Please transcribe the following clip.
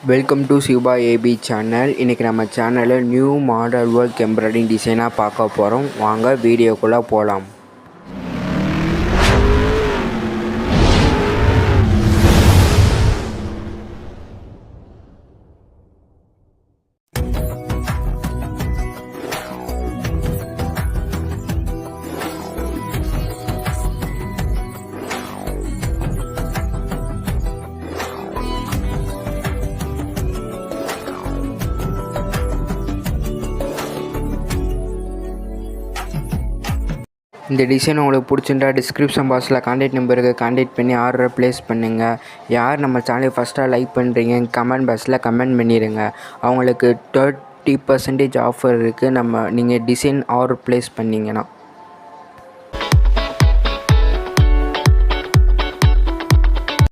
Welcome to Siva AB channel. இன்றைக்கி நம்ம சேனலில் நியூ மாடல் ஒர்க் எம்ப்ராய்டிங் டிசைனாக பார்க்க போகிறோம். வாங்க வீடியோக்குள்ளே போகலாம். இந்த டிசைன் உங்களுக்கு பிடிச்சிருந்தா டிஸ்கிரிப்ஷன் பாக்ஸில் கான்டாக்ட் நம்பருக்கு கான்டாக்ட் பண்ணி ஆர்டரை ப்ளேஸ் பண்ணுங்கள். யார் நம்ம சேனலை ஃபஸ்ட்டாக லைக் பண்ணுறீங்க கமெண்ட் பாக்ஸில் கமெண்ட் பண்ணிடுங்க. அவங்களுக்கு 30% ஆஃபர் இருக்குது நீங்கள் டிசைன் ஆர்டர் ப்ளேஸ் பண்ணிங்கன்னா.